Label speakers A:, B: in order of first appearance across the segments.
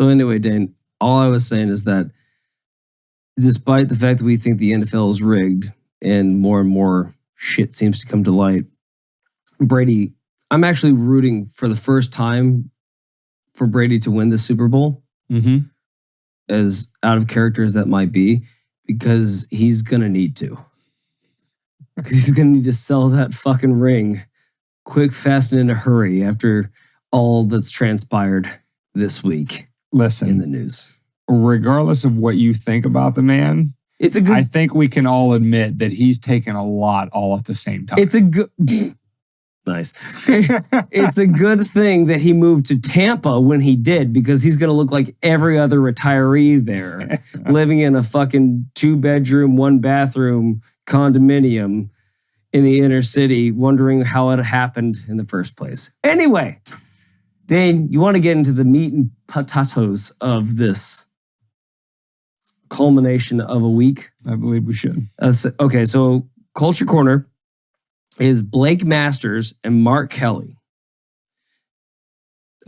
A: So anyway, Dane, all I was saying is that despite the fact that we think the NFL is rigged and more shit seems to come to light, Brady, I'm actually rooting for the first time for Brady to win the Super Bowl, as out of character as that might be, because he's going to need to. He's going to need to sell that fucking ring quick, fast, and in a hurry after all that's transpired this week.
B: Listen,
A: in the news.
B: Regardless of what you think about the man, I think we can all admit that he's taken a lot all at the same time.
A: It's a good... Nice. It's a good thing that he moved to Tampa when he did, because he's going to look like every other retiree there, living in a fucking 2-bedroom, 1-bathroom condominium in the inner city, wondering how it happened in the first place. Anyway, Dane, you want to get into the meat and potatoes of this culmination of a week?
B: I believe we should.
A: Okay, so Culture Corner is Blake Masters and Mark Kelly.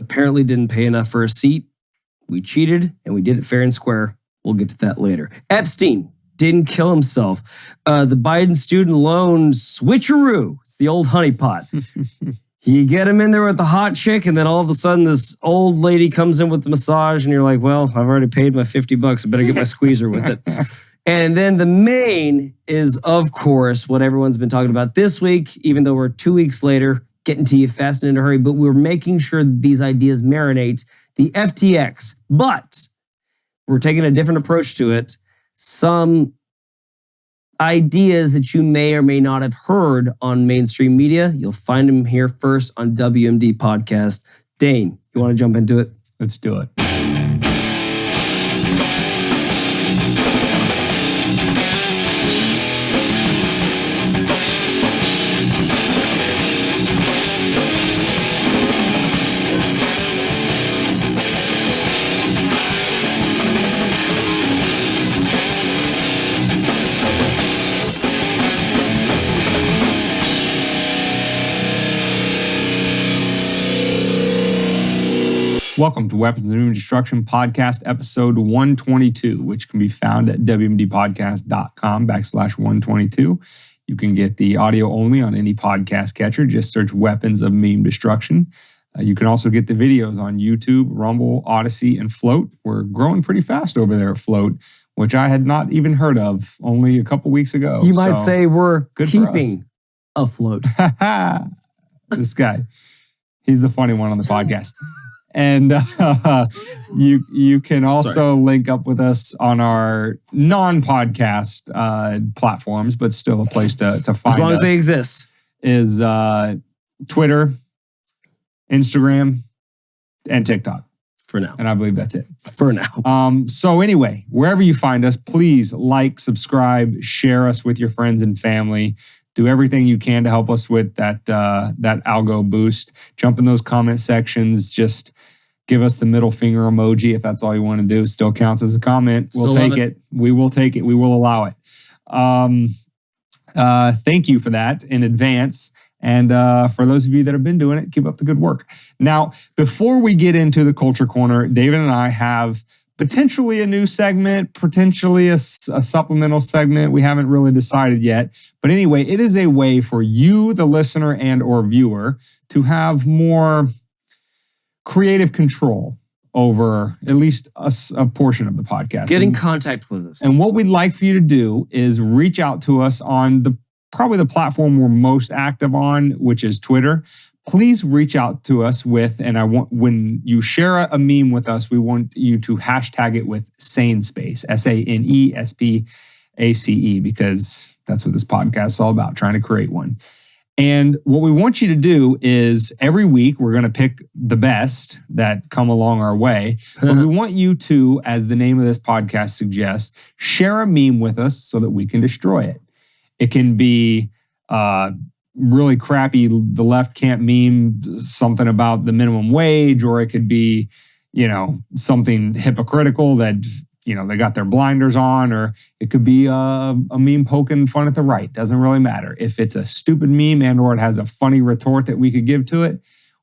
A: Apparently didn't pay enough for a seat. We cheated and we did it fair and square. We'll get to that later. Epstein didn't kill himself. The Biden student loan switcheroo. It's the old honeypot. You get him in there with the hot chick, and then all of a sudden this old lady comes in with the massage, and you're like, well, I've already paid my $50. I better get my squeezer with it. And then the main is, of course, what everyone's been talking about this week, even though we're 2 weeks later, getting to you fast and in a hurry, but we're making sure that these ideas marinate, the FTX. But we're taking a different approach to it. Some ideas that you may or may not have heard on mainstream media, you'll find them here first on WMD Podcast. Dane, you want to jump into it?
B: Let's do it. Welcome to Weapons of Human Destruction Podcast, episode 122, which can be found at wmdpodcast.com/122. You can get the audio only on any podcast catcher. Just search Weapons of Meme Destruction. You can also get the videos on YouTube, Rumble, Odyssey, and Float. We're growing pretty fast over there at Float, which I had not even heard of only a couple weeks ago.
A: You might say we're keeping afloat.
B: This guy, he's the funny one on the podcast. And you can also link up with us on our non-podcast platforms, but still a place to find us.
A: As long as they exist.
B: Is Twitter, Instagram, and TikTok.
A: For now.
B: And I believe that's it.
A: For now.
B: So anyway, wherever you find us, please like, subscribe, share us with your friends and family. Do everything you can to help us with that algo boost. Jump in those comment sections. Just give us the middle finger emoji if that's all you want to do. Still counts as a comment. We'll take it. We will take it. We will allow it. Thank you for that in advance. And for those of you that have been doing it, keep up the good work. Now, before we get into the Culture Corner, David and I have potentially a new segment, potentially a supplemental segment. We haven't really decided yet. But anyway, it is a way for you, the listener and or viewer, to have more creative control over at least a portion of the podcast.
A: Get in contact with us.
B: And what we'd like for you to do is reach out to us on probably the platform we're most active on, which is Twitter. Please reach out to us with, and when you share a meme with us, we want you to hashtag it with SaneSpace, SaneSpace, because that's what this podcast is all about, trying to create one. And what we want you to do is every week we're going to pick the best that come along our way. But we want you to, as the name of this podcast suggests, share a meme with us so that we can destroy it. It can be really crappy, the left can't meme something about the minimum wage, or it could be, something hypocritical that, they got their blinders on, or it could be a meme poking fun at the right. Doesn't really matter. If it's a stupid meme and or it has a funny retort that we could give to it,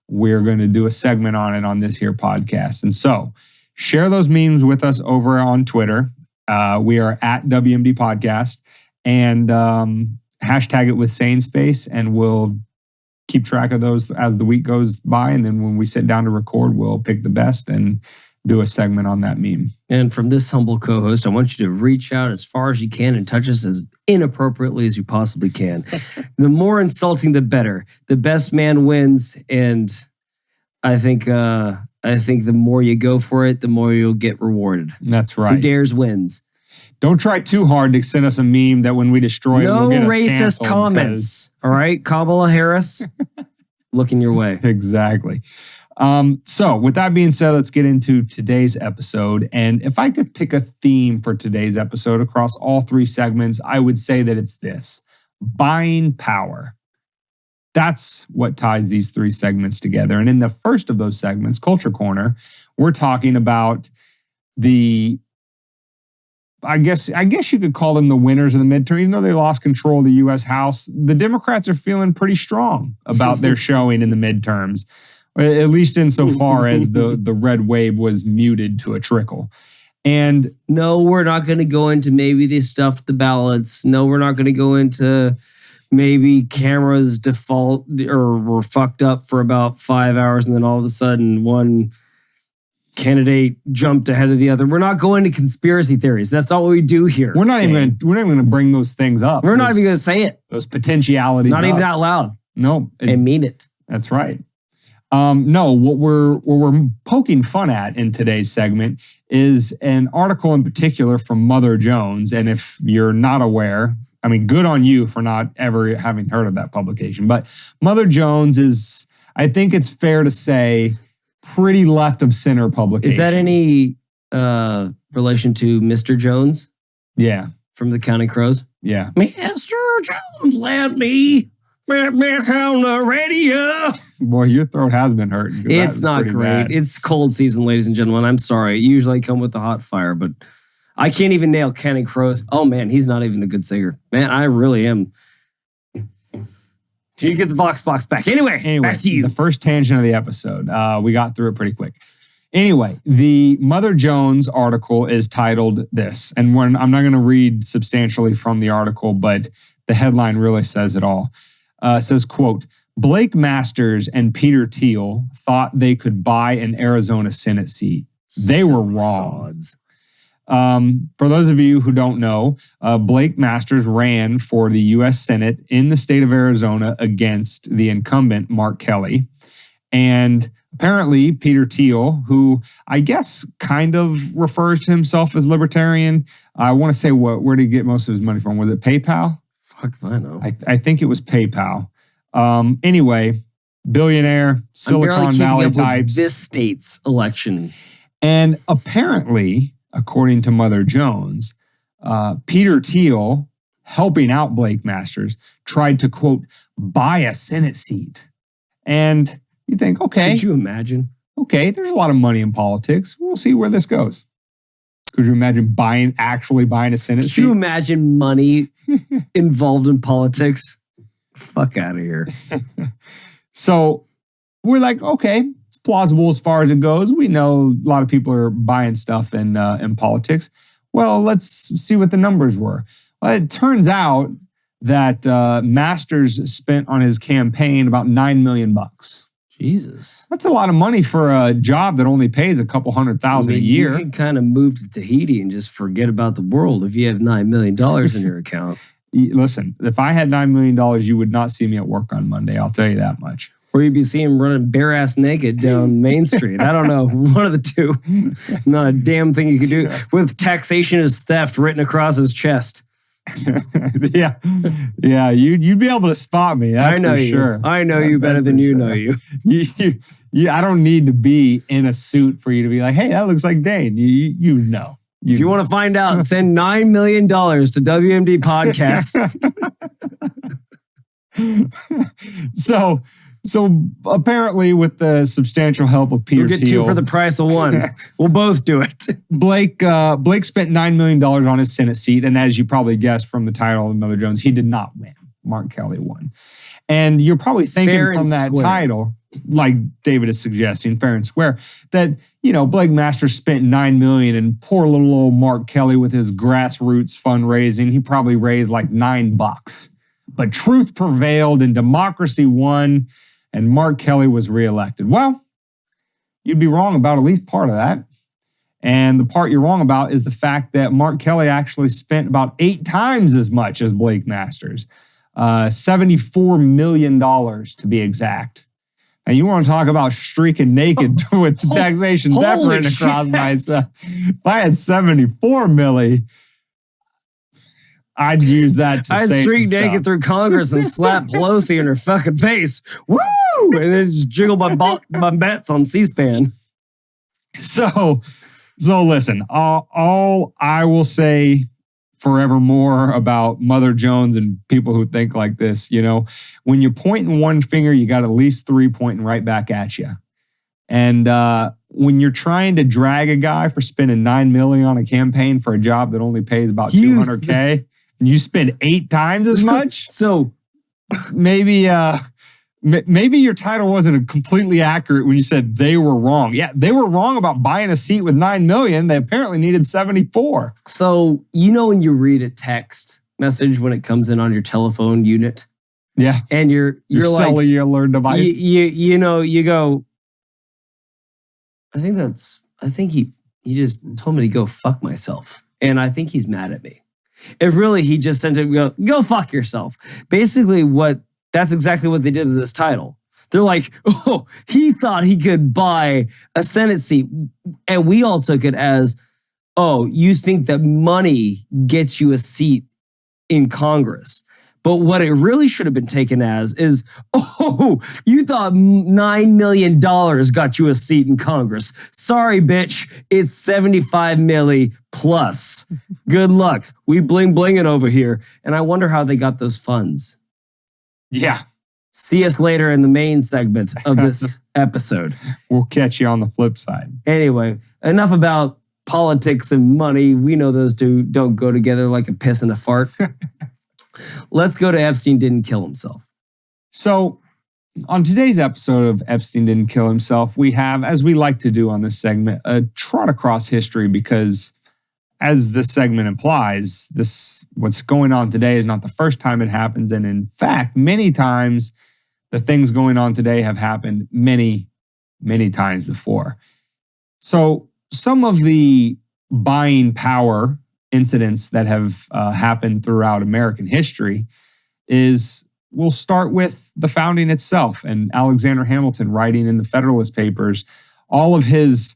B: we're going to do a segment on it on this here podcast. And so Share those memes with us over on Twitter. We are at WMD Podcast, and hashtag it with Sane Space, and we'll keep track of those as the week goes by. And then when we sit down to record, we'll pick the best and do a segment on that meme.
A: And from this humble co-host, I want you to reach out as far as you can and touch us as inappropriately as you possibly can. The more insulting, the better. The best man wins, and I think the more you go for it, the more you'll get rewarded.
B: That's right.
A: Who dares wins.
B: Don't try too hard to send us a meme that when we destroy it,
A: No
B: will get us
A: racist
B: canceled
A: comments. All right, Kamala Harris, looking your way.
B: Exactly. So with that being said, let's get into today's episode. And if I could pick a theme for today's episode across all three segments, I would say that it's this: buying power. That's what ties these three segments together. And in the first of those segments, Culture Corner, we're talking about I guess you could call them the winners of the midterm. Even though they lost control of the U.S. House, the Democrats are feeling pretty strong about their showing in the midterms, at least insofar as the red wave was muted to a trickle. And
A: no, we're not going to go into maybe they stuffed the ballots. No, we're not going to go into maybe cameras default or were fucked up for about 5 hours, and then all of a sudden one candidate jumped ahead of the other. We're not going to conspiracy theories. That's not what we do here.
B: We're not even going to bring those things up.
A: We're not even going to say it.
B: Those potentialities.
A: Not even out loud.
B: No,
A: and mean it.
B: That's right. No, what we're poking fun at in today's segment is an article in particular from Mother Jones. And if you're not aware, I mean, good on you for not ever having heard of that publication. But Mother Jones is, I think it's fair to say, pretty left of center publication.
A: Is that any relation to Mr. Jones?
B: Yeah.
A: From the Counting Crows?
B: Yeah.
A: Mr. Jones left me on the radio.
B: Boy, your throat has been hurting.
A: It's not great. Bad. It's cold season, ladies and gentlemen. I'm sorry. Usually I come with the hot fire, but I can't even nail Counting Crows. Oh, man, he's not even a good singer. Man, I really am. You get the Vox box back. Anyway, back to you.
B: The first tangent of the episode. We got through it pretty quick. Anyway, the Mother Jones article is titled this. And I'm not going to read substantially from the article, but the headline really says it all. It says, quote, Blake Masters and Peter Thiel thought they could buy an Arizona Senate seat. They were wrong. For those of you who don't know, Blake Masters ran for the U.S. Senate in the state of Arizona against the incumbent, Mark Kelly. And apparently, Peter Thiel, who I guess kind of refers to himself as libertarian, I want to say, where did he get most of his money from? Was it PayPal?
A: Fuck if I know.
B: I think it was PayPal. Anyway, billionaire, Silicon Valley types.
A: This state's election.
B: And apparently, according to Mother Jones, Peter Thiel, helping out Blake Masters, tried to, quote, buy a Senate seat. And you think, okay.
A: Could you imagine?
B: Okay, there's a lot of money in politics. We'll see where this goes. Could you imagine actually buying a Senate seat?
A: Could you imagine money involved in politics? Fuck out of here.
B: So we're like, okay, it's plausible as far as it goes. We know a lot of people are buying stuff in politics. Well, let's see what the numbers were. Well, it turns out that Masters spent on his campaign about $9 million.
A: Jesus.
B: That's a lot of money for a job that only pays a couple $100,000 a year.
A: You can kind of move to Tahiti and just forget about the world if you have $9 million in your account.
B: Listen, if I had $9 million, you would not see me at work on Monday. I'll tell you that much.
A: Or you'd be seeing him running bare ass naked down Main Street. I don't know. One of the two. Not a damn thing you could do with taxation as theft written across his chest.
B: Yeah. You'd be able to spot me. That's
A: I know
B: for
A: you.
B: Sure.
A: I know you better than you know you.
B: I don't need to be in a suit for you to be like, hey, that looks like Dane. You know.
A: If you want to find out, send $9 million to WMD Podcast.
B: So apparently, with the substantial help of Peter Thiel,
A: we'll get two for the price of one. We'll both do it.
B: Blake spent $9 million on his Senate seat, and as you probably guessed from the title of Mother Jones, he did not win. Mark Kelly won. And you're probably thinking from that title, like David is suggesting, fair and square, that, Blake Masters spent $9 million and poor little old Mark Kelly with his grassroots fundraising, he probably raised like $9. But truth prevailed and democracy won and Mark Kelly was reelected. Well, you'd be wrong about at least part of that. And the part you're wrong about is the fact that Mark Kelly actually spent about 8 times as much as Blake Masters. $74 million to be exact. And you want to talk about streaking naked with the taxation death rate across myself. If I had 74 milli, I'd use that to
A: I'd
B: say
A: streak
B: some
A: naked
B: stuff.
A: through Congress and slap Pelosi in her fucking face. Woo! And then just jiggle my bets on C-SPAN.
B: So listen, all I will say forevermore about Mother Jones and people who think like this, when you're pointing one finger, you got at least 3 pointing right back at you. And when you're trying to drag a guy for spending $9 million on a campaign for a job that only pays about $200K, and you spend 8 times as much,
A: so
B: maybe your title wasn't completely accurate when you said they were wrong. Yeah, they were wrong about buying a seat with $9 million. They apparently needed 74.
A: So, when you read a text message when it comes in on your telephone unit,
B: yeah,
A: and you're like
B: cellular device,
A: you go, I think he just told me to go fuck myself, and I think he's mad at me. And really, he just sent him go fuck yourself. Basically, that's exactly what they did with this title. They're like, oh, he thought he could buy a Senate seat. And we all took it as, oh, you think that money gets you a seat in Congress. But what it really should have been taken as is, oh, you thought $9 million got you a seat in Congress. Sorry, bitch. It's 75 milli plus. Good luck. We bling it over here. And I wonder how they got those funds.
B: Yeah.
A: See us later in the main segment of this episode.
B: We'll catch you on the flip side.
A: Anyway, enough about politics and money. We know those two don't go together like a piss and a fart. Let's go to Epstein didn't kill himself.
B: So, on today's episode of Epstein Didn't Kill Himself, we have, as we like to do on this segment, a trot across history because, as this segment implies, what's going on today is not the first time it happens. And in fact, many times, the things going on today have happened many, many times before. So, some of the buying power incidents that have happened throughout American history we'll start with the founding itself and Alexander Hamilton writing in the Federalist Papers all of his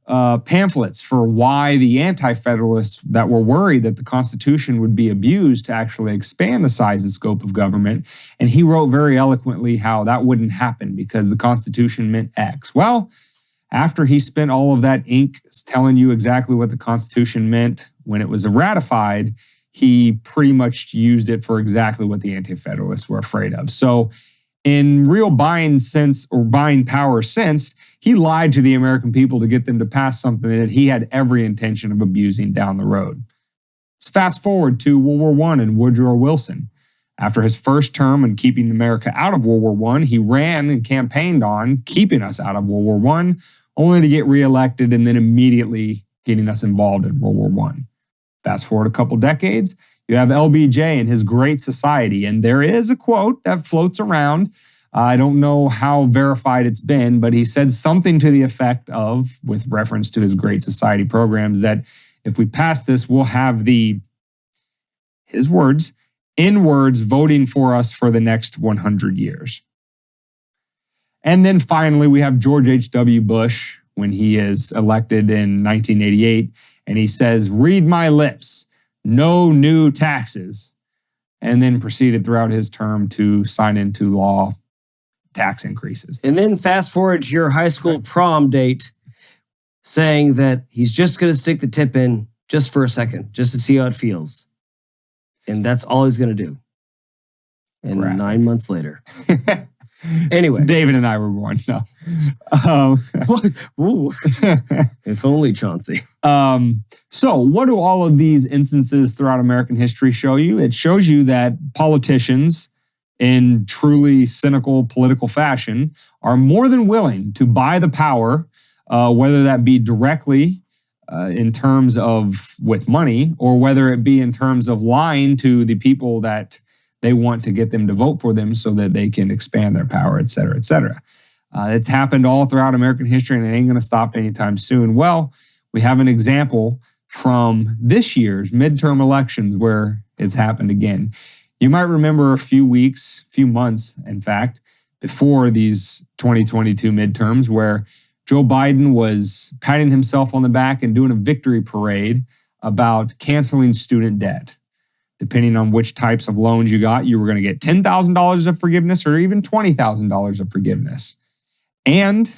B: pamphlets for why the anti-federalists that were worried that the Constitution would be abused to actually expand the size and scope of government. And he wrote very eloquently how that wouldn't happen because the Constitution meant X. Well, after he spent all of that ink telling you exactly what the Constitution meant when it was ratified, he pretty much used it for exactly what the anti-federalists were afraid of. So in real buying sense or buying power sense, he lied to the American people to get them to pass something that he had every intention of abusing down the road. Let's fast forward to World War I and Woodrow Wilson. After his first term and keeping America out of World War I, he ran and campaigned on keeping us out of World War I, only to get reelected and then immediately getting us involved in World War I. Fast forward a couple decades, you have LBJ and his Great Society, and there is a quote that floats around. I don't know how verified it's been, but he said something to the effect of, with reference to his Great Society programs, that if we pass this, we'll have his words, N-words voting for us for the next 100 years. And then finally, we have George H.W. Bush when he is elected in 1988, and he says, "Read my lips, no new taxes," and then proceeded throughout his term to sign into law tax increases.
A: And then fast forward to your high school prom date saying that he's just going to stick the tip in just for a second, just to see how it feels. And that's all he's going to do. And
B: Graphic.
A: 9 months later. Anyway.
B: David and I were born. No.
A: Ooh. If only, Chauncey.
B: So what do all of these instances throughout American history show you? It shows you that politicians, in truly cynical political fashion, are more than willing to buy the power, whether that be directly in terms of with money, or whether it be in terms of lying to the people that they want to get them to vote for them so that they can expand their power, et cetera, et cetera. It's happened all throughout American history, and it ain't going to stop anytime soon. Well, we have an example from this year's midterm elections where it's happened again. You might remember a few months, in fact, before these 2022 midterms, where Joe Biden was patting himself on the back and doing a victory parade about canceling student debt. Depending on which types of loans you got, you were going to get $10,000 of forgiveness or even $20,000 of forgiveness. And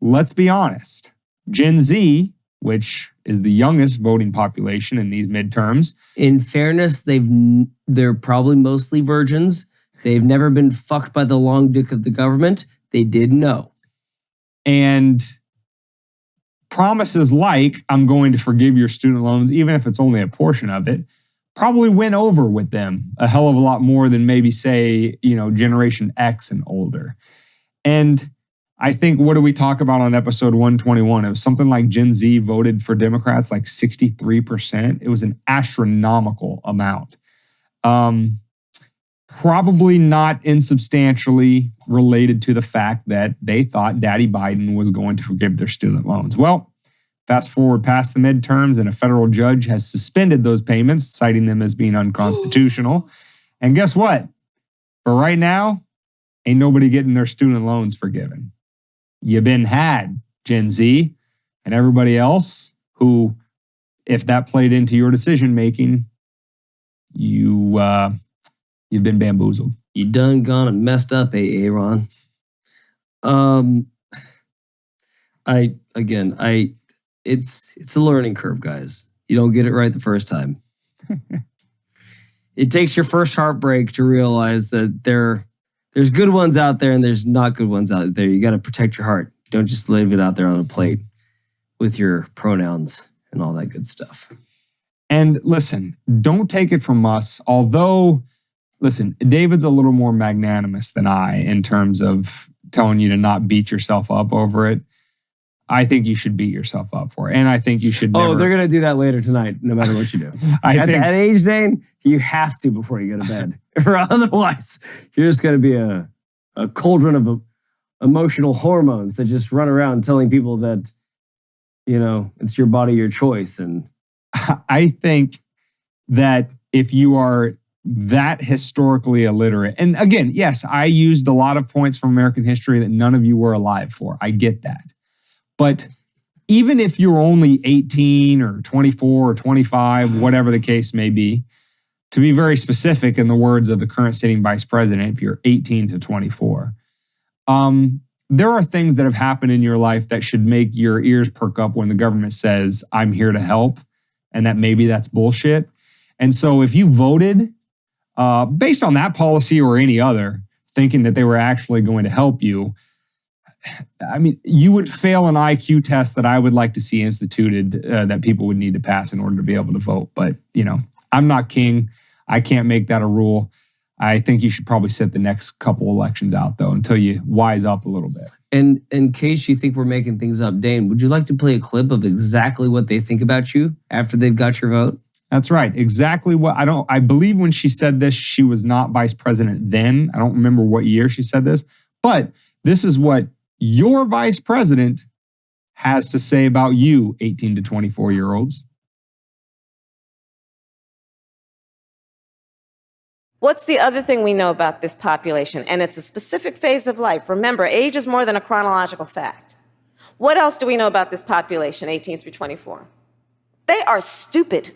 B: let's be honest, Gen Z, which is the youngest voting population in these midterms.
A: In fairness, they're probably mostly virgins. They've never been fucked by the long dick of the government. They didn't know.
B: And promises like, I'm going to forgive your student loans, even if it's only a portion of it, probably went over with them a hell of a lot more than maybe, say, Generation X and older. And I think, what do we talk about on episode 121? It was something like Gen Z voted for Democrats like 63%. It was an astronomical amount. Probably not insubstantially related to the fact that they thought Daddy Biden was going to forgive their student loans. Well, fast forward past the midterms, and a federal judge has suspended those payments, citing them as being unconstitutional. And guess what? For right now, ain't nobody getting their student loans forgiven. You've been had, Gen Z, and everybody else who, if that played into your decision making, you've been bamboozled.
A: You done gone and messed up, Aaron. It's a learning curve, guys. You don't get it right the first time. It takes your first heartbreak to realize that there's good ones out there and there's not good ones out there. You got to protect your heart. Don't just leave it out there on a plate with your pronouns and all that good stuff.
B: And listen, don't take it from us. Although, listen, David's a little more magnanimous than I in terms of telling you to not beat yourself up over it. I think you should beat yourself up for it. And I think you should never...
A: Oh, they're going to do that later tonight, no matter what you do. At that age, Dane, you have to before you go to bed. Or otherwise, you're just going to be a cauldron of emotional hormones that just run around telling people that, it's your body, your choice. And
B: I think that if you are that historically illiterate, and again, yes, I used a lot of points from American history that none of you were alive for. I get that. But even if you're only 18 or 24 or 25, whatever the case may be, to be very specific in the words of the current sitting vice president, if you're 18 to 24, there are things that have happened in your life that should make your ears perk up when the government says, I'm here to help, and that maybe that's bullshit. And so if you voted based on that policy or any other, thinking that they were actually going to help you, I mean, you would fail an IQ test that I would like to see instituted that people would need to pass in order to be able to vote. But, I'm not king. I can't make that a rule. I think you should probably sit the next couple elections out, though, until you wise up a little bit.
A: And in case you think we're making things up, Dane, would you like to play a clip of exactly what they think about you after they've got your vote?
B: That's right. Exactly what I believe when she said this, she was not vice president then. I don't remember what year she said this, but this is what your vice president has to say about you, 18 to 24-year-olds.
C: What's the other thing we know about this population? And it's a specific phase of life. Remember, age is more than a chronological fact. What else do we know about this population, 18 through 24? They are stupid.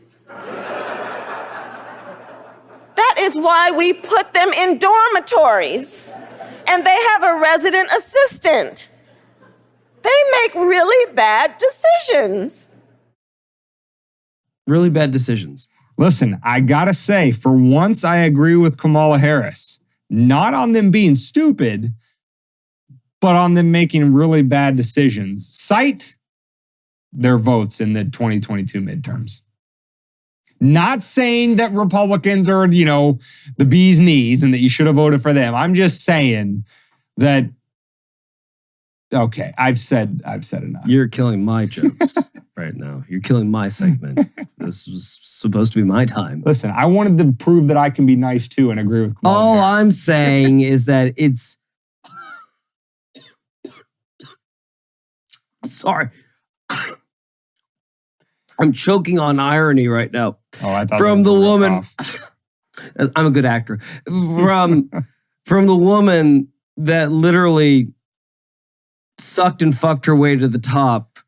C: That is why we put them in dormitories. And they have a resident assistant. They make really bad decisions.
A: Really bad decisions.
B: Listen, I gotta say, for once I agree with Kamala Harris. Not on them being stupid, but on them making really bad decisions. Cite their votes in the 2022 midterms. Not saying that Republicans are, the bee's knees and that you should have voted for them. I'm just saying that Okay, I've said enough.
A: You're killing my jokes right now. You're killing my segment. This was supposed to be my time.
B: Listen, I wanted to prove that I can be nice too and agree with Kamala
A: All
B: Harris.
A: I'm saying is that it's... Sorry. I'm choking on irony right now.
B: Oh, I thought
A: From
B: that was
A: the
B: a
A: woman...
B: ripoff.
A: I'm a good actor. From the woman that literally sucked and fucked her way to the top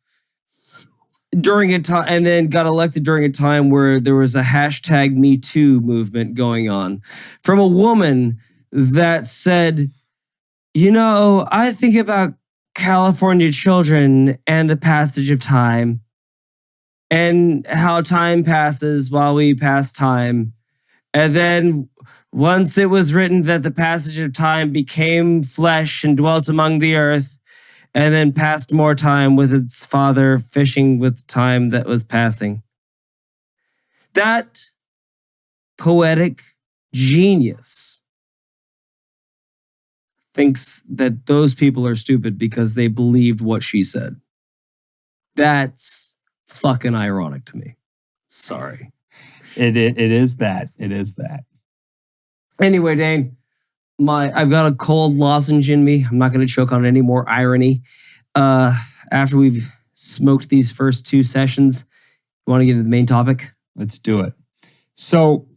A: during a time, and then got elected during a time where there was a hashtag Me Too movement going on. From a woman that said, I think about California children and the passage of time and how time passes while we pass time. And then once it was written that the passage of time became flesh and dwelt among the earth, and then passed more time with its father fishing with time that was passing. That poetic genius thinks that those people are stupid because they believed what she said. That's fucking ironic to me. Sorry.
B: It is that. It is that.
A: Anyway, Dane, I've got a cold lozenge in me. I'm not going to choke on any more irony. After we've smoked these first two sessions, you want to get to the main topic?
B: Let's do it. So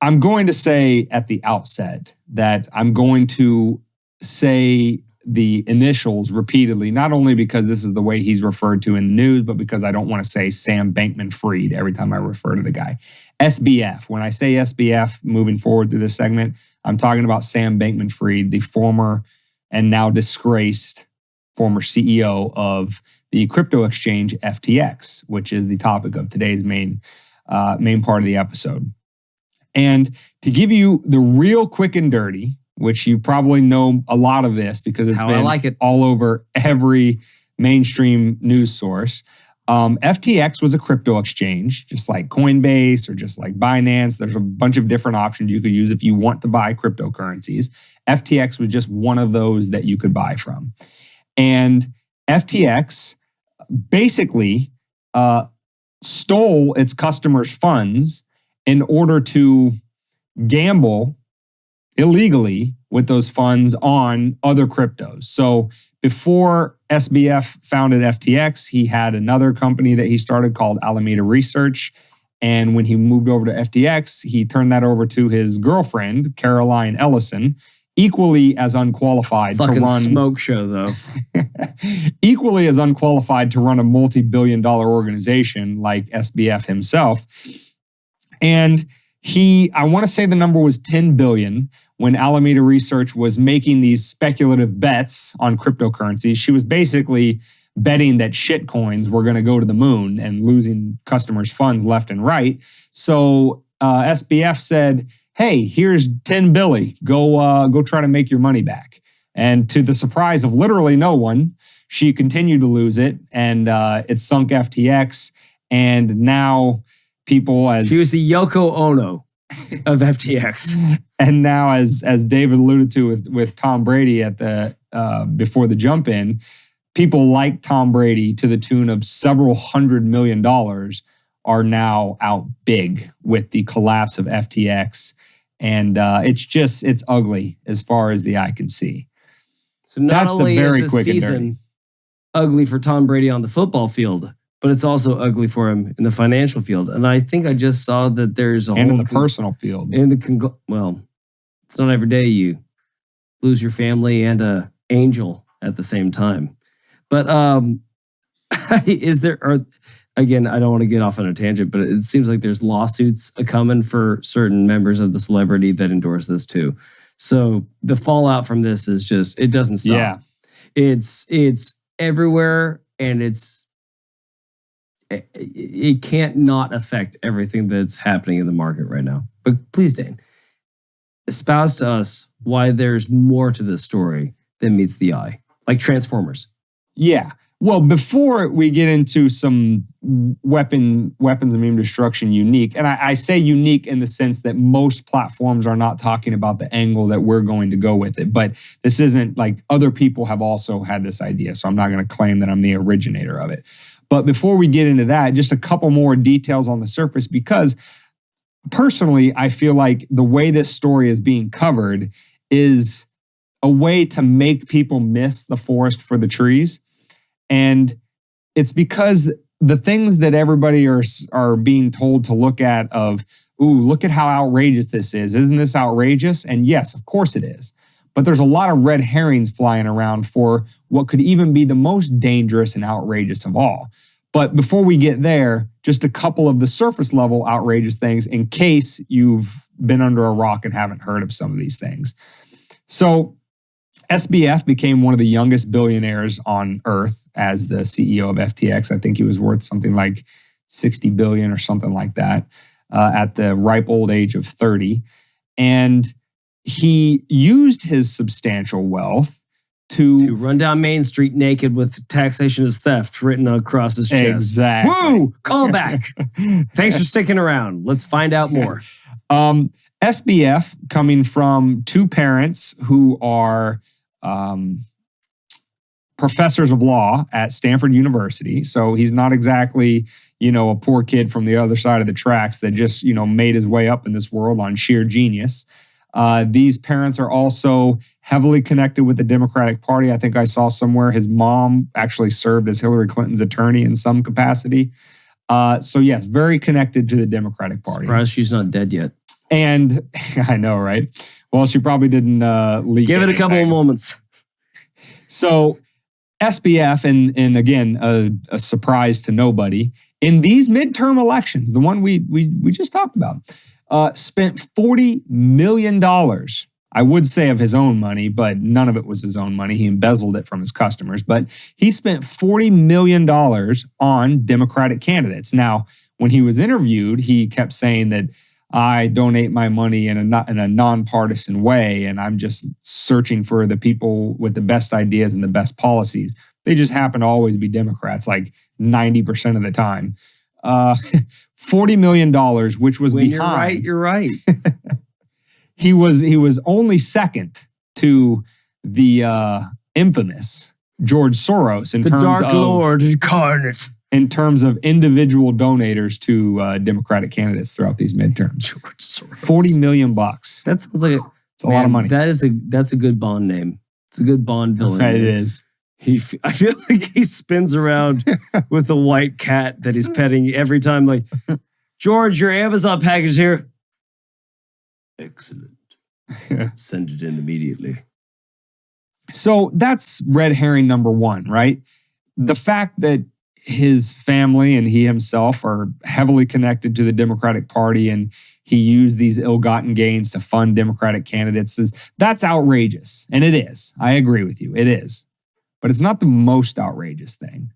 B: I'm going to say at the outset that I'm going to say the initials repeatedly, not only because this is the way he's referred to in the news, but because I don't want to say Sam Bankman-Fried every time I refer to the guy. SBF. When I say SBF moving forward through this segment, I'm talking about Sam Bankman-Fried, the former and now disgraced former CEO of the crypto exchange FTX, which is the topic of today's main part of the episode. And to give you the real quick and dirty, which you probably know a lot of this because it's been all over every mainstream news source. FTX was a crypto exchange, just like Coinbase or just like Binance. There's a bunch of different options you could use if you want to buy cryptocurrencies. FTX was just one of those that you could buy from. And FTX basically stole its customers' funds in order to gamble illegally with those funds on other cryptos. So before SBF founded FTX, he had another company that he started called Alameda Research. And when he moved over to FTX, he turned that over to his girlfriend, Caroline Ellison, equally as unqualified to run...
A: smoke show, though.
B: Equally as unqualified to run a multi-billion-dollar organization like SBF himself. And I want to say the number was 10 billion when Alameda Research was making these speculative bets on cryptocurrencies. She was basically betting that shit coins were going to go to the moon and losing customers' funds left and right. So SBF said, hey, here's 10 billy. Go try to make your money back. And to the surprise of literally no one, she continued to lose it, and it sunk FTX. And now people
A: She was the Yoko Ono of FTX.
B: And now, as David alluded to with Tom Brady at the before the jump in, people like Tom Brady to the tune of several $100 million are now out big with the collapse of FTX. And it's ugly as far as the eye can see.
A: So not only is this season ugly for Tom Brady on the football field, but it's also ugly for him in the financial field. And I think I just saw that there's a whole...
B: And in the personal field.
A: Well, it's not every day you lose your family and an angel at the same time. But again, I don't want to get off on a tangent, but it seems like there's lawsuits coming for certain members of the celebrity that endorse this too. So the fallout from this is just, it doesn't stop.
B: Yeah.
A: It's everywhere, and it can't not affect everything that's happening in the market right now. But please, Dane, espouse to us why there's more to this story than meets the eye, like Transformers.
B: Yeah. Well, before we get into some weapons of mass destruction unique, and I say unique in the sense that most platforms are not talking about the angle that we're going to go with it. But this isn't like other people have also had this idea, so I'm not going to claim that I'm the originator of it. But before we get into that, just a couple more details on the surface, because personally, I feel like the way this story is being covered is a way to make people miss the forest for the trees. And it's because the things that everybody are being told to look at of, ooh, look at how outrageous this is. Isn't this outrageous? And yes, of course it is. But there's a lot of red herrings flying around for what could even be the most dangerous and outrageous of all. But before we get there, just a couple of the surface level outrageous things in case you've been under a rock and haven't heard of some of these things. So SBF became one of the youngest billionaires on earth as the CEO of FTX. I think he was worth something like $60 billion or something like that at the ripe old age of 30. And he used his substantial wealth to
A: run down Main Street naked with taxation as theft written across his chest.
B: Exactly.
A: Woo! Call back. Thanks for sticking around. Let's find out more.
B: SBF, coming from two parents who are professors of law at Stanford University. So he's not exactly, a poor kid from the other side of the tracks that just, made his way up in this world on sheer genius. These parents are also heavily connected with the Democratic Party. I think I saw somewhere his mom actually served as Hillary Clinton's attorney in some capacity. So yes, very connected to the Democratic Party.
A: Surprised she's not dead yet.
B: And I know, right? Well, she probably didn't leak.
A: Give it a couple of moments.
B: So SBF, and again, a surprise to nobody, in these midterm elections, the one we just talked about, spent $40 million. I would say of his own money, but none of it was his own money. He embezzled it from his customers. But he spent $40 million on Democratic candidates. Now, when he was interviewed, he kept saying that I donate my money in a nonpartisan way, and I'm just searching for the people with the best ideas and the best policies. They just happen to always be Democrats, like 90% of the time. $40 million, which was
A: when
B: behind.
A: You're right.
B: He was only second to the infamous George Soros in
A: the
B: terms
A: Dark
B: of
A: Lord incarnate.
B: In terms of individual donators to Democratic candidates throughout these midterms.
A: George Soros.
B: $40 million.
A: That sounds like
B: it's a lot of money.
A: That's a good Bond name. It's a good Bond villain.
B: It is.
A: I feel like he spins around with a white cat that he's petting every time. Like, George, your Amazon package here. Excellent. Send it in immediately.
B: So that's red herring number one, right? The fact that his family and he himself are heavily connected to the Democratic Party and he used these ill-gotten gains to fund Democratic candidates, that's outrageous. And it is. I agree with you. It is. But it's not the most outrageous thing.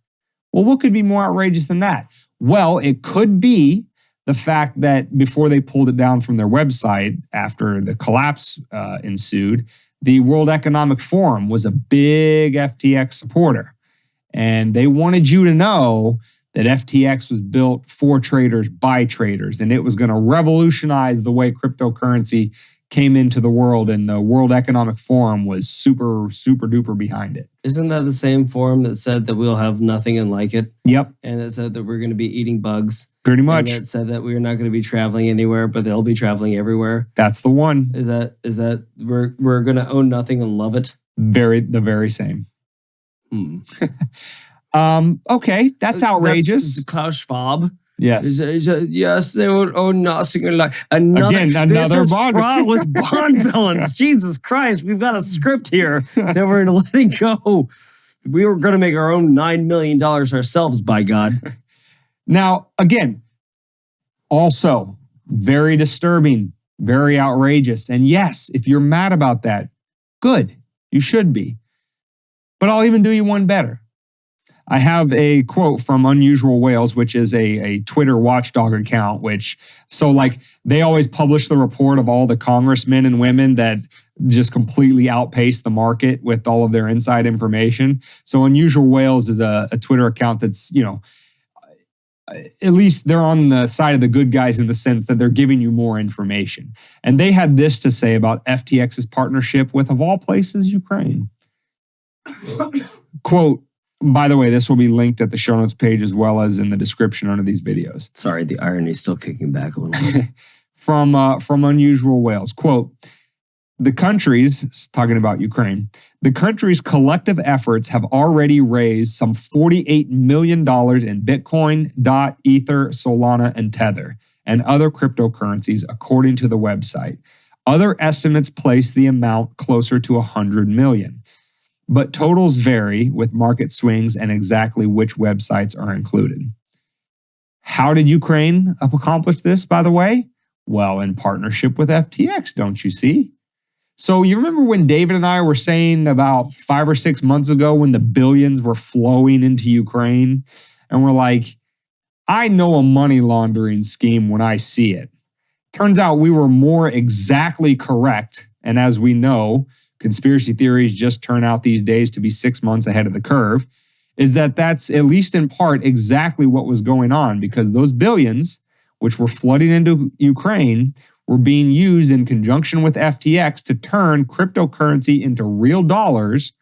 B: Well, what could be more outrageous than that? Well, it could be the fact that before they pulled it down from their website after the collapse ensued, the World Economic Forum was a big FTX supporter. And they wanted you to know that FTX was built for traders by traders, and it was going to revolutionize the way cryptocurrency came into the world, and the World Economic Forum was super, super duper behind it.
A: Isn't that the same forum that said that we'll have nothing and like it?
B: Yep.
A: And it said that we're going to be eating bugs.
B: Pretty much.
A: And it said that we're not going to be traveling anywhere, but they'll be traveling everywhere.
B: That's the one.
A: Is that we're going to own nothing and love it?
B: The very same. Okay, that's outrageous.
A: That's Klaus Schwab.
B: Yes.
A: Yes, they will own nothing and like another
B: This
A: Bond. Fraud with Bond villains. Jesus Christ, we've got a script here that we're letting go. We were going to make our own $9 million ourselves, by God.
B: Now, again, also very disturbing, very outrageous. And yes, if you're mad about that, good. You should be. But I'll even do you one better. I have a quote from Unusual Whales, which is a Twitter watchdog account, they always publish the report of all the congressmen and women that just completely outpace the market with all of their inside information. So Unusual Whales is a Twitter account that's, at least they're on the side of the good guys in the sense that they're giving you more information. And they had this to say about FTX's partnership with, of all places, Ukraine. Quote, by the way, this will be linked at the show notes page as well as in the description under these videos.
A: Sorry, the irony is still kicking back a little bit.
B: From Unusual Whales, quote, the countries, talking about Ukraine, the country's collective efforts have already raised some $48 million in Bitcoin, DOT, Ether, Solana, and Tether, and other cryptocurrencies, according to the website. Other estimates place the amount closer to 100 million. But totals vary with market swings and exactly which websites are included. How did Ukraine accomplish this, by the way? Well, in partnership with FTX, don't you see? So you remember when David and I were saying about 5 or 6 months ago when the billions were flowing into Ukraine? And we're like, I know a money laundering scheme when I see it. Turns out we were more exactly correct. And as we know, conspiracy theories just turn out these days to be 6 months ahead of the curve, is that that's at least in part exactly what was going on, because those billions, which were flooding into Ukraine, were being used in conjunction with FTX to turn cryptocurrency into real dollars,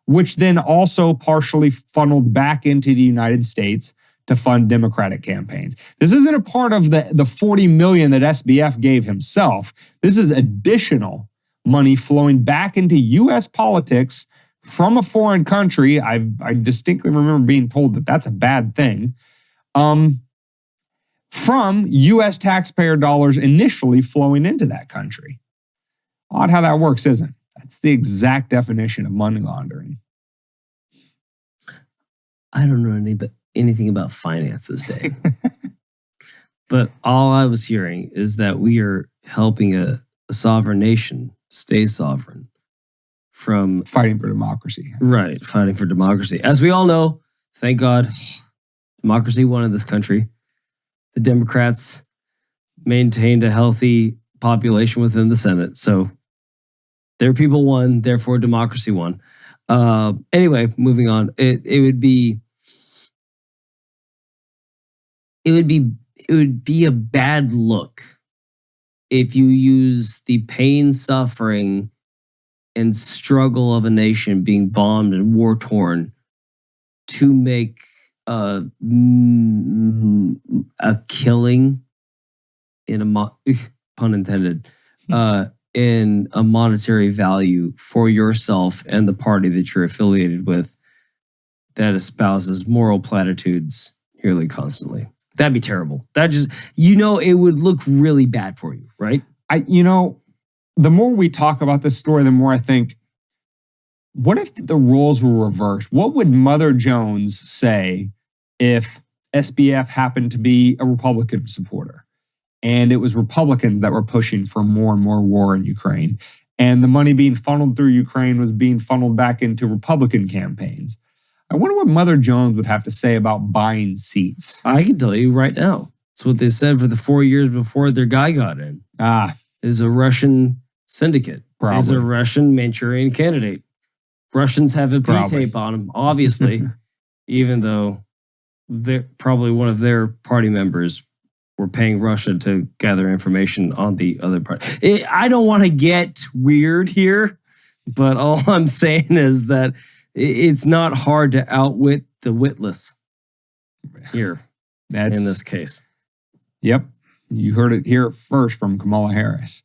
B: which then also partially funneled back into the United States to fund Democratic campaigns. This isn't a part of the 40 million that SBF gave himself. This is additional money flowing back into U.S. politics from a foreign country. I distinctly remember being told that that's a bad thing. From U.S. taxpayer dollars initially flowing into that country. Odd how that works, isn't it? That's the exact definition of money laundering.
A: I don't know anything about finances, Dane. But all I was hearing is that we are helping a sovereign nation stay sovereign from
B: fighting for democracy.
A: Right, fighting for democracy. As we all know, thank God, democracy won in this country. The Democrats maintained a healthy population within the Senate. So their people won, therefore democracy won. Anyway, moving on. It would be a bad look if you use the pain, suffering, and struggle of a nation being bombed and war-torn to make a killing in pun intended, in a monetary value for yourself and the party that you're affiliated with that espouses moral platitudes nearly constantly. That'd be terrible. That just, it would look really bad for you, right?
B: The more we talk about this story, the more I think, what if the roles were reversed? What would Mother Jones say if SBF happened to be a Republican supporter and it was Republicans that were pushing for more and more war in Ukraine, and the money being funneled through Ukraine was being funneled back into Republican campaigns? I wonder what Mother Jones would have to say about buying seats.
A: I can tell you right now. It's what they said for the 4 years before their guy got in. Is a Russian syndicate.
B: Probably.
A: Is a Russian Manchurian candidate. Russians have a P-tape on them, obviously, even though probably one of their party members were paying Russia to gather information on the other party. I don't want to get weird here, but all I'm saying is that it's not hard to outwit the witless here in this case.
B: Yep. You heard it here first from Kamala Harris.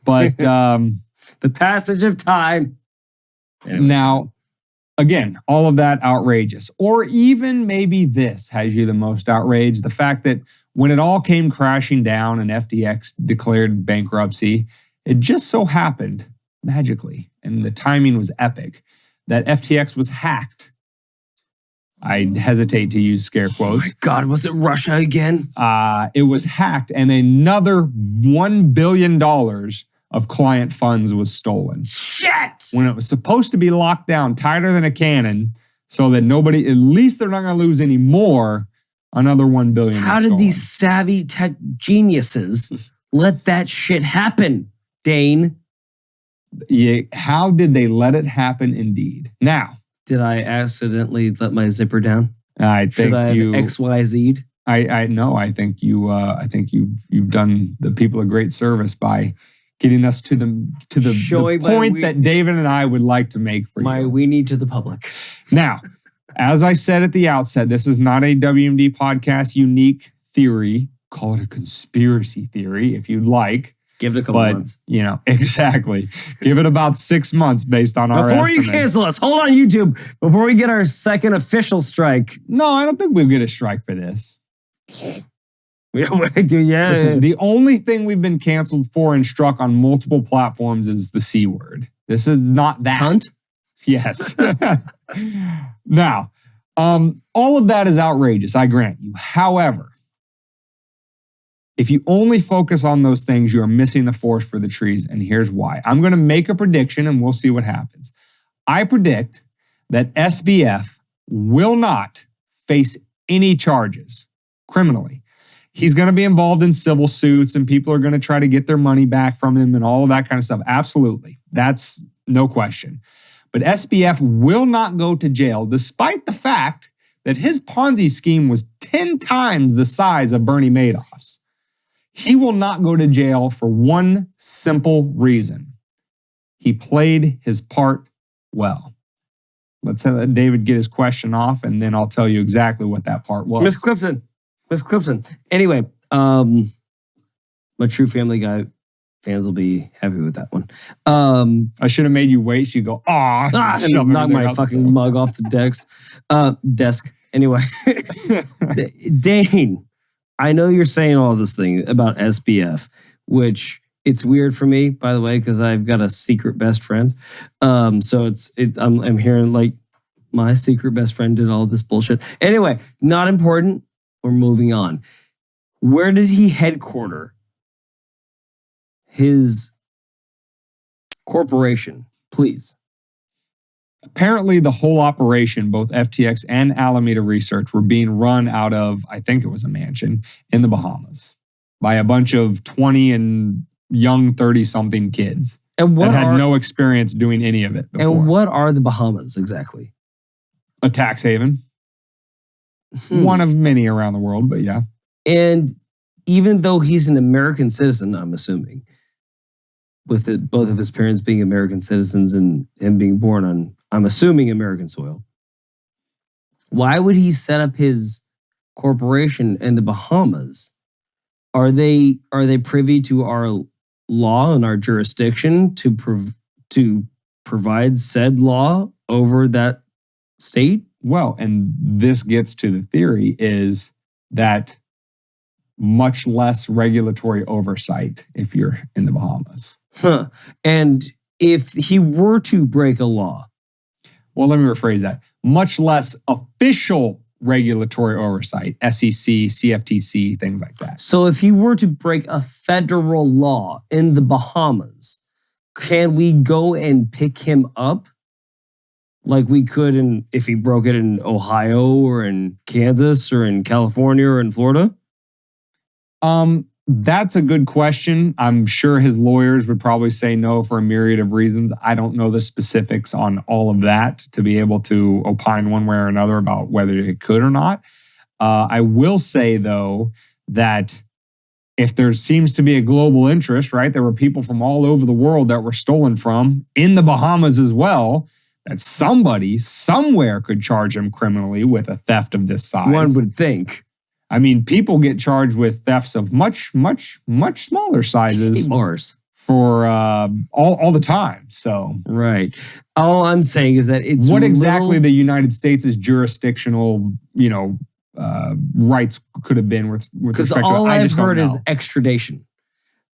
B: But
A: the passage of time.
B: Anyway. Now, again, all of that outrageous. Or even maybe this has you the most outraged. The fact that when it all came crashing down and FTX declared bankruptcy, it just so happened magically, and the timing was epic, that FTX was hacked. I hesitate to use scare quotes.
A: Oh my God, was it Russia again?
B: It was hacked, and another $1 billion of client funds was stolen.
A: Shit!
B: When it was supposed to be locked down tighter than a cannon, so that nobody, at least they're not going to lose any more. Another $1 billion.
A: How did these savvy tech geniuses let that shit happen, Dane?
B: Yeah, how did they let it happen? Indeed. Now,
A: did I accidentally let my zipper down?
B: I think
A: Should I have XYZ'd?
B: I know. I think you've done the people a great service by getting us to the point that David and I would like to make for
A: my
B: you.
A: weenie to the public.
B: Now, as I said at the outset, this is not a WMD podcast unique theory. Call it a conspiracy theory if you'd like.
A: Give it a couple months.
B: You know, exactly. Give it about 6 months based on our
A: Before
B: estimates.
A: you cancel us, hold on YouTube. Before we get our second official strike.
B: No, I don't think we'll get a strike for this.
A: Yeah.
B: Listen, the only thing we've been canceled for and struck on multiple platforms is the C word. This is not that.
A: Cunt?
B: Yes. Now, all of that is outrageous, I grant you. However, if you only focus on those things, you are missing the forest for the trees, and here's why. I'm going to make a prediction, and we'll see what happens. I predict that SBF will not face any charges criminally. He's going to be involved in civil suits, and people are going to try to get their money back from him and all of that kind of stuff. Absolutely. That's no question. But SBF will not go to jail, despite the fact that his Ponzi scheme was 10 times the size of Bernie Madoff's. He will not go to jail for one simple reason. He played his part well. Let's let David get his question off, and then I'll tell you exactly what that part was.
A: Miss Clifton. Anyway, my true Family Guy fans will be happy with that one.
B: I should have made you wait. So you go, and
A: knock my fucking mug off the desk. Anyway, Dane, I know you're saying all this thing about SBF, which it's weird for me, by the way, because I've got a secret best friend. So I'm hearing like my secret best friend did all this bullshit. Anyway, not important. We're moving on. Where did he headquarter his corporation, please?
B: Apparently, the whole operation, both FTX and Alameda Research, were being run out of, I think it was a mansion in the Bahamas by a bunch of 20 and young 30-something kids
A: and
B: that had no experience doing any of it before.
A: And what are the Bahamas exactly?
B: A tax haven. One of many around the world, but yeah.
A: And even though he's an American citizen, I'm assuming, with both of his parents being American citizens and him being born on, I'm assuming, American soil, why would he set up his corporation in the Bahamas? Are they privy to our law and our jurisdiction to provide said law over that state?
B: Well, and this gets to the theory is that much less regulatory oversight if you're in the Bahamas.
A: Huh. And if he were to break a law?
B: Well, let me rephrase that. Much less official regulatory oversight, SEC, CFTC, things like that.
A: So if he were to break a federal law in the Bahamas, can we go and pick him up like we could if he broke it in Ohio or in Kansas or in California or in Florida?
B: That's a good question. I'm sure his lawyers would probably say no for a myriad of reasons. I don't know the specifics on all of that to be able to opine one way or another about whether it could or not. I will say, though, that if there seems to be a global interest, right, there were people from all over the world that were stolen from in the Bahamas as well, that somebody somewhere could charge him criminally with a theft of this size.
A: One would think.
B: I mean, people get charged with thefts of much, much, much smaller sizes for all the time. So,
A: right. All I'm saying is that it's
B: what exactly the United States' jurisdictional, rights could have been with
A: because
B: respect
A: all
B: to it.
A: I've heard is extradition.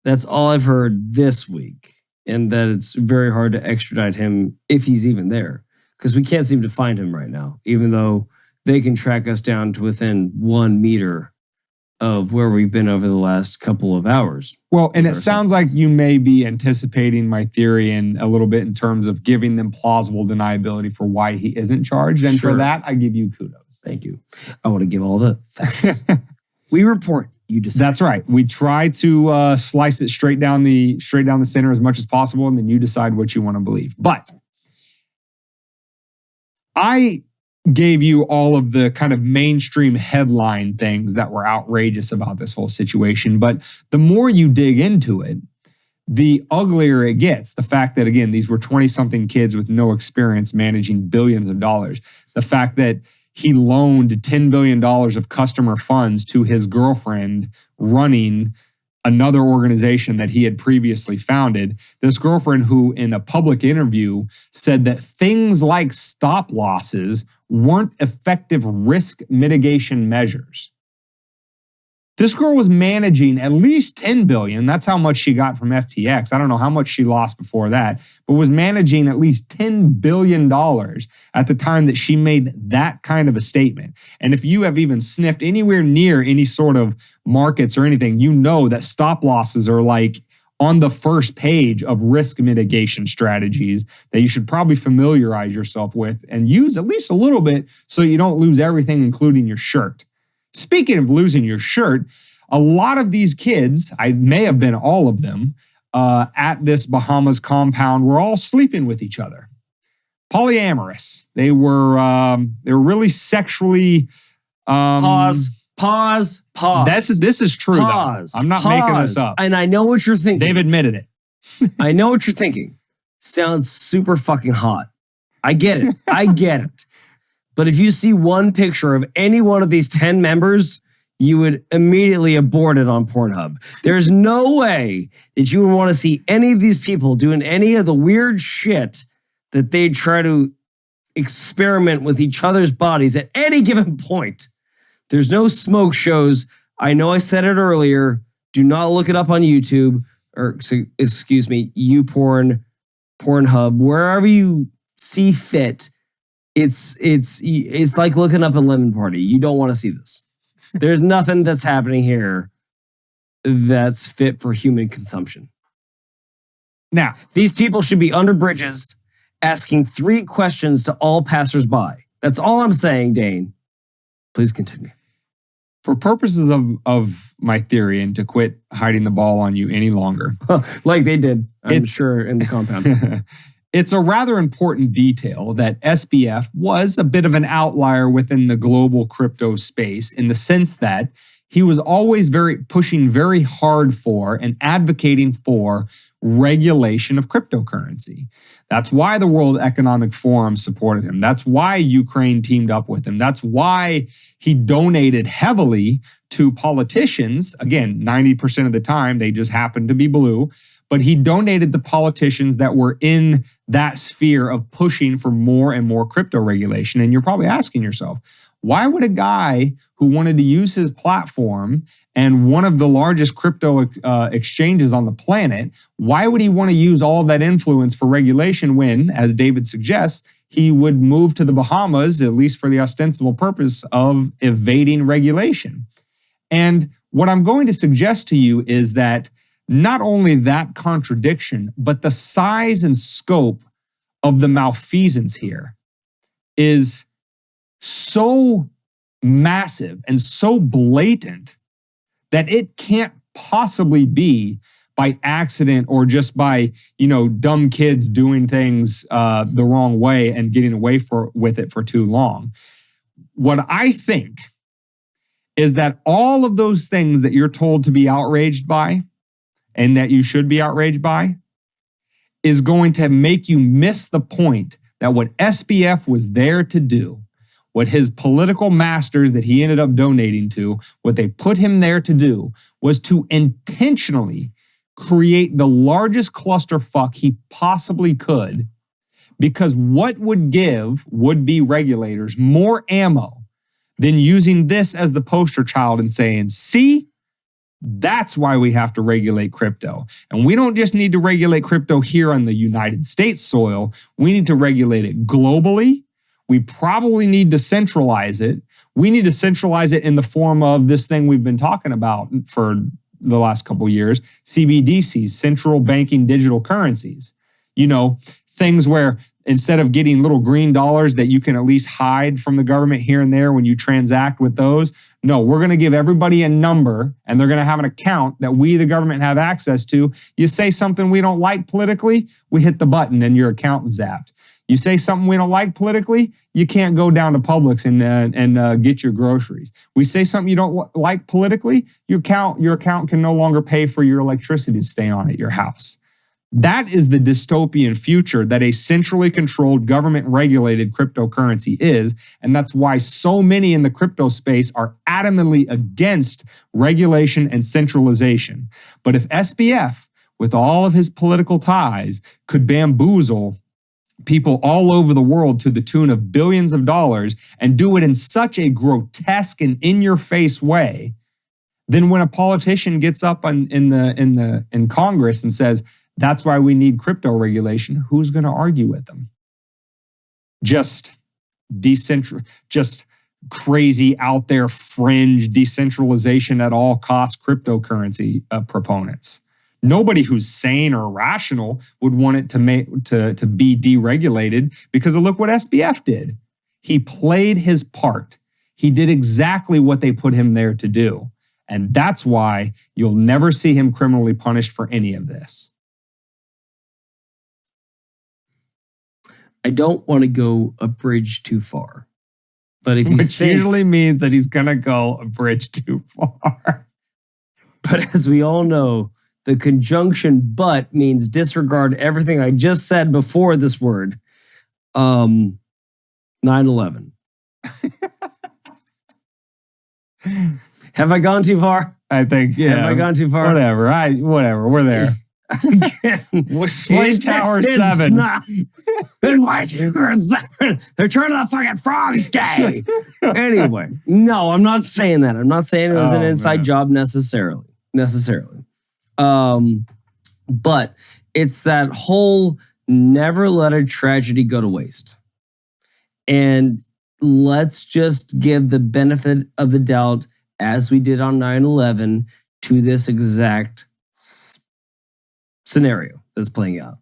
A: That's all I've heard this week, and that it's very hard to extradite him if he's even there, because we can't seem to find him right now, even though they can track us down to within 1 meter of where we've been over the last couple of hours.
B: Well, and
A: With
B: it
A: our
B: sounds like you may be anticipating my theory in a little bit in terms of giving them plausible deniability for why he isn't charged. And
A: Sure.
B: for that, I give you kudos.
A: Thank you. I want to give all the facts. We report. You decide.
B: That's right. We try to slice it straight down the center as much as possible, and then you decide what you want to believe. But I gave you all of the kind of mainstream headline things that were outrageous about this whole situation. But the more you dig into it, the uglier it gets. The fact that, again, these were 20-something kids with no experience managing billions of dollars. The fact that he loaned $10 billion of customer funds to his girlfriend running another organization that he had previously founded. This girlfriend who, in a public interview, said that things like stop losses weren't effective risk mitigation measures. This girl was managing at least $10 billion. That's how much she got from FTX. I don't know how much she lost before that, but was managing at least $10 billion at the time that she made that kind of a statement. And if you have even sniffed anywhere near any sort of markets or anything, you know that stop losses are like on the first page of risk mitigation strategies that you should probably familiarize yourself with and use at least a little bit so you don't lose everything, including your shirt. Speaking of losing your shirt, a lot of these kids, I may have been all of them, at this Bahamas compound were all sleeping with each other. Polyamorous. They were really sexually...
A: Pause.
B: This is true,
A: Pause.
B: though. I'm not making this up.
A: And I know what you're thinking.
B: They've admitted it.
A: I know what you're thinking. Sounds super fucking hot. I get it. I get it. But if you see one picture of any one of these 10 members, you would immediately abort it on Pornhub. There's no way that you would want to see any of these people doing any of the weird shit that they try to experiment with each other's bodies at any given point. There's no smoke shows. I know I said it earlier. Do not look it up on YouTube or, excuse me, YouPorn, Pornhub, wherever you see fit. It's like looking up a lemon party. You don't want to see this. There's nothing that's happening here that's fit for human consumption.
B: Now,
A: these people should be under bridges asking 3 questions to all passersby. That's all I'm saying, Dane. Please continue.
B: For purposes of my theory and to quit hiding the ball on you any longer.
A: Like they did, I'm sure, in the compound.
B: It's a rather important detail that SBF was a bit of an outlier within the global crypto space in the sense that he was always pushing very hard for and advocating for regulation of cryptocurrency. That's why the World Economic Forum supported him. That's why Ukraine teamed up with him. That's why he donated heavily to politicians. Again, 90% of the time, they just happened to be blue. But he donated to politicians that were in that sphere of pushing for more and more crypto regulation. And you're probably asking yourself, why would a guy who wanted to use his platform and one of the largest crypto exchanges on the planet, why would he want to use all of that influence for regulation when, as David suggests, he would move to the Bahamas, at least for the ostensible purpose of evading regulation? And what I'm going to suggest to you is that not only that contradiction, but the size and scope of the malfeasance here is so massive and so blatant that it can't possibly be by accident or just by, dumb kids doing things the wrong way and getting away with it for too long. What I think is that all of those things that you're told to be outraged by and that you should be outraged by is going to make you miss the point that what SBF was there to do, what his political masters that he ended up donating to, what they put him there to do was to intentionally create the largest clusterfuck he possibly could, because what would give would-be regulators more ammo than using this as the poster child and saying, see, that's why we have to regulate crypto. And we don't just need to regulate crypto here on the United States soil. We need to regulate it globally. We probably need to centralize it. We need to centralize it in the form of this thing we've been talking about for the last couple of years, CBDCs, central banking digital currencies. Things where instead of getting little green dollars that you can at least hide from the government here and there when you transact with those, no, we're going to give everybody a number and they're going to have an account that we, the government, have access to. You say something we don't like politically, we hit the button and your account is zapped. You say something we don't like politically, you can't go down to Publix and get your groceries. We say something you don't like politically, your account can no longer pay for your electricity to stay on at your house. That is the dystopian future that a centrally controlled, government-regulated cryptocurrency is, and that's why so many in the crypto space are adamantly against regulation and centralization. But if SBF, with all of his political ties, could bamboozle people all over the world to the tune of billions of dollars and do it in such a grotesque and in-your-face way, then when a politician gets up in Congress and says, that's why we need crypto regulation, who's going to argue with them? Just crazy out there fringe decentralization at all costs cryptocurrency proponents. Nobody who's sane or rational would want it to be deregulated because of look what SBF did. He played his part. He did exactly what they put him there to do. And that's why you'll never see him criminally punished for any of this.
A: I don't want to go a bridge too far. But if you
B: Which usually means that he's going to go a bridge too far.
A: But as we all know, the conjunction but means disregard everything I just said before this word. 9/11. Have I gone too far?
B: I think, yeah.
A: Have I gone too far?
B: Whatever. We're there. Explain Tower 7.
A: Then why Tower 7? They're turning the fucking frogs gay. Anyway, no, I'm not saying that. I'm not saying it was an inside job necessarily. But it's that whole never let a tragedy go to waste. And let's just give the benefit of the doubt, as we did on 9/11, to this exact scenario that's playing out.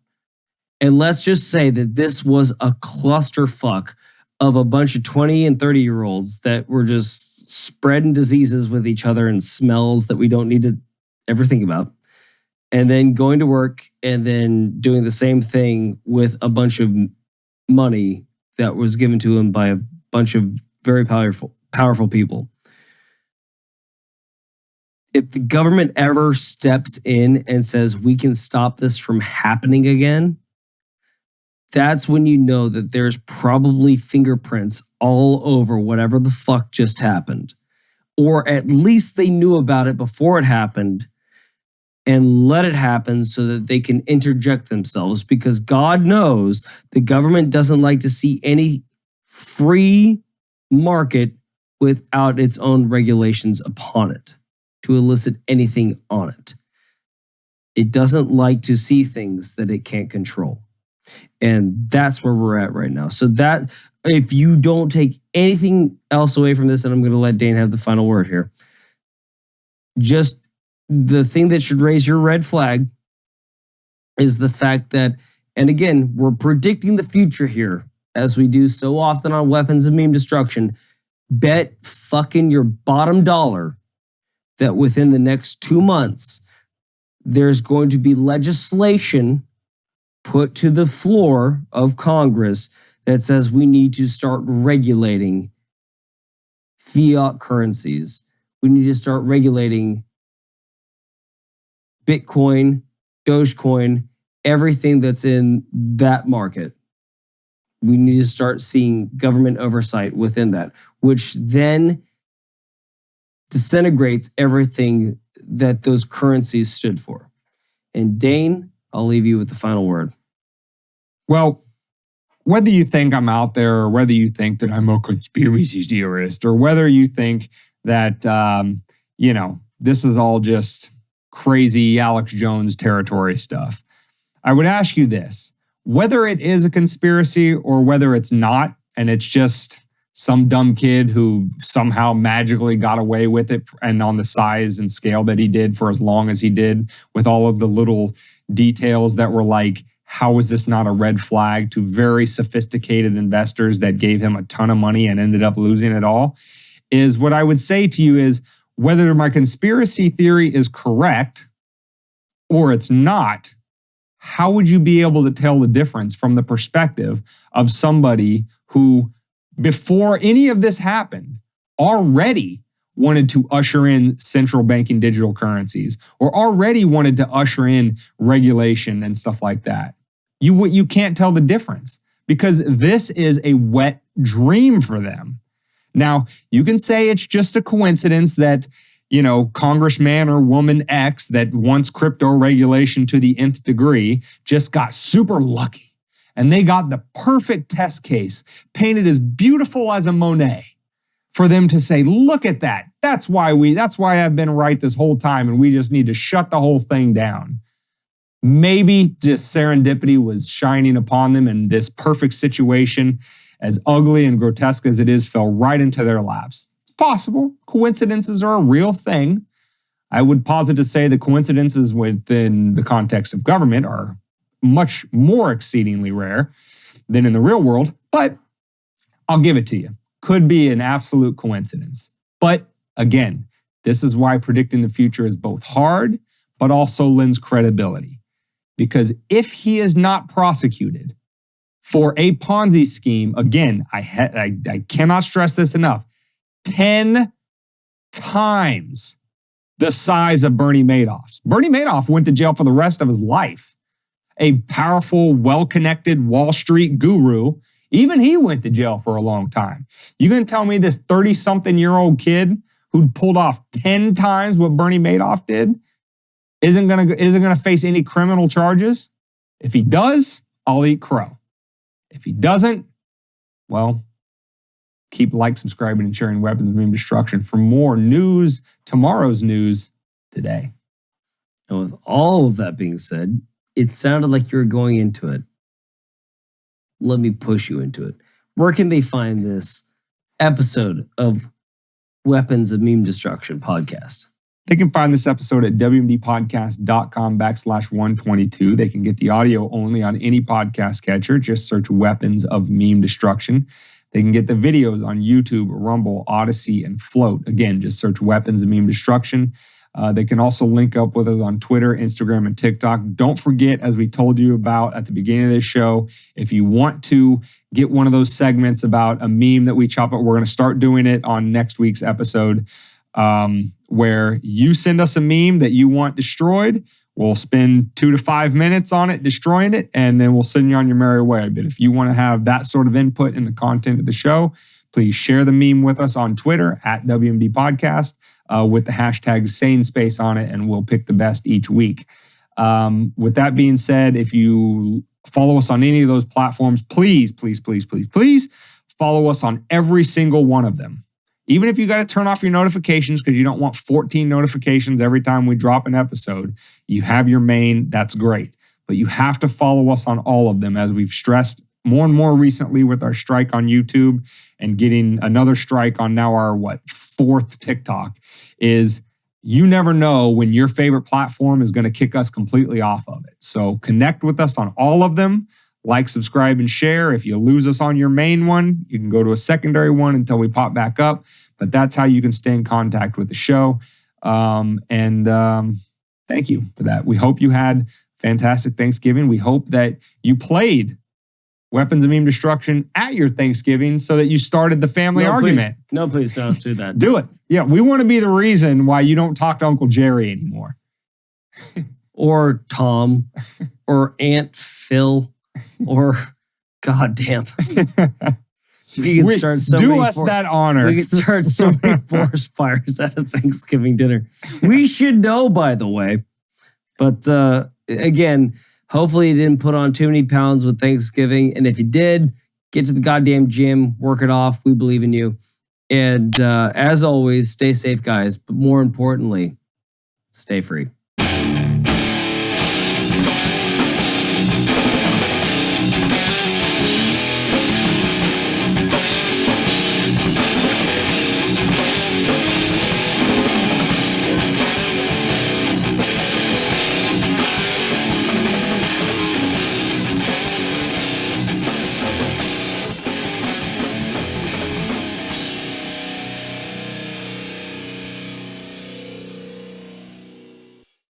A: And let's just say that this was a clusterfuck of a bunch of 20 and 30-year-olds that were just spreading diseases with each other and smells that we don't need to ever think about. And then going to work and then doing the same thing with a bunch of money that was given to him by a bunch of very powerful people. If the government ever steps in and says we can stop this from happening again, that's when you know that there's probably fingerprints all over whatever the fuck just happened. Or at least they knew about it before it happened and let it happen so that they can interject themselves, because God knows the government doesn't like to see any free market without its own regulations upon it to elicit anything on it. It doesn't like to see things that it can't control. And that's where we're at right now. So that, if you don't take anything else away from this, and I'm going to let Dane have the final word here, just the thing that should raise your red flag is the fact that, and again, we're predicting the future here, as we do so often on Weapons of Meme Destruction. Bet fucking your bottom dollar that within the next 2 months, there's going to be legislation put to the floor of Congress that says we need to start regulating fiat currencies. We need to start regulating Bitcoin, Dogecoin, everything that's in that market. We need to start seeing government oversight within that, which then disintegrates everything that those currencies stood for. And Dane, I'll leave you with the final word.
B: Well, whether you think I'm out there or whether you think that I'm a conspiracy theorist or whether you think that, this is all just crazy Alex Jones territory stuff, I would ask you this. Whether it is a conspiracy or whether it's not, and it's just some dumb kid who somehow magically got away with it and on the size and scale that he did for as long as he did, with all of the little details that were like, how is this not a red flag, to very sophisticated investors that gave him a ton of money and ended up losing it all, is what I would say to you is, whether my conspiracy theory is correct or it's not, how would you be able to tell the difference from the perspective of somebody who, before any of this happened, already wanted to usher in central banking digital currencies, or already wanted to usher in regulation and stuff like that? You can't tell the difference because this is a wet dream for them. Now, you can say it's just a coincidence that, Congressman or woman X that wants crypto regulation to the nth degree just got super lucky. And they got the perfect test case, painted as beautiful as a Monet, for them to say, look at that. That's why I've been right this whole time, and we just need to shut the whole thing down. Maybe just serendipity was shining upon them, and this perfect situation, as ugly and grotesque as it is, fell right into their laps. It's possible. Coincidences are a real thing. I would posit to say the coincidences within the context of government are much more exceedingly rare than in the real world, but I'll give it to you. Could be an absolute coincidence. But again, this is why predicting the future is both hard, but also lends credibility. Because if he is not prosecuted for a Ponzi scheme, again, I cannot stress this enough, 10 times the size of Bernie Madoff's. Bernie Madoff went to jail for the rest of his life. A powerful, well-connected Wall Street guru, even he went to jail for a long time. You gonna tell me this 30-something-year-old kid who pulled off 10 times what Bernie Madoff did isn't gonna face any criminal charges? If he does, I'll eat crow. If he doesn't, well, keep subscribing, and sharing Weapons of Mass Destruction for more news, tomorrow's news today.
A: And with all of that being said, it sounded like you were going into it. Let me push you into it. Where can they find this episode of Weapons of Meme Destruction podcast?
B: They can find this episode at wmdpodcast.com/122. They can get the audio only on any podcast catcher. Just search Weapons of Meme Destruction. They can get the videos on YouTube, Rumble, Odyssey, and Float. Again, just search Weapons of Meme Destruction. They can also link up with us on Twitter, Instagram, and TikTok. Don't forget, as we told you about at the beginning of this show, if you want to get one of those segments about a meme that we chop up, we're going to start doing it on next week's episode, where you send us a meme that you want destroyed. We'll spend 2 to 5 minutes on it, destroying it, and then we'll send you on your merry way. But if you want to have that sort of input in the content of the show, please share the meme with us on Twitter at WMD Podcast with the hashtag SaneSpace on it, and we'll pick the best each week. With that being said, if you follow us on any of those platforms, please follow us on every single one of them. Even if you got to turn off your notifications because you don't want 14 notifications every time we drop an episode, you have your main, that's great. But you have to follow us on all of them, as we've stressed more and more recently with our strike on YouTube and getting another strike on now our, 4th TikTok, is you never know when your favorite platform is going to kick us completely off of it. So connect with us on all of them. Like, subscribe, and share. If you lose us on your main one, you can go to a secondary one until we pop back up. But that's how you can stay in contact with the show. Thank you for that. We hope you had fantastic Thanksgiving. We hope that you played Weapons of Meme Destruction at your Thanksgiving so that you started the family argument.
A: Please don't do that.
B: Do it. Yeah, we want to be the reason why you don't talk to Uncle Jerry anymore.
A: Or Tom. Or Aunt Phil. Or, goddamn. We can start so
B: do
A: many
B: us that honor.
A: We can start so many forest fires at a Thanksgiving dinner. We should know, by the way. But again, hopefully you didn't put on too many pounds with Thanksgiving. And if you did, get to the goddamn gym, work it off. We believe in you. And as always, stay safe, guys. But more importantly, stay free.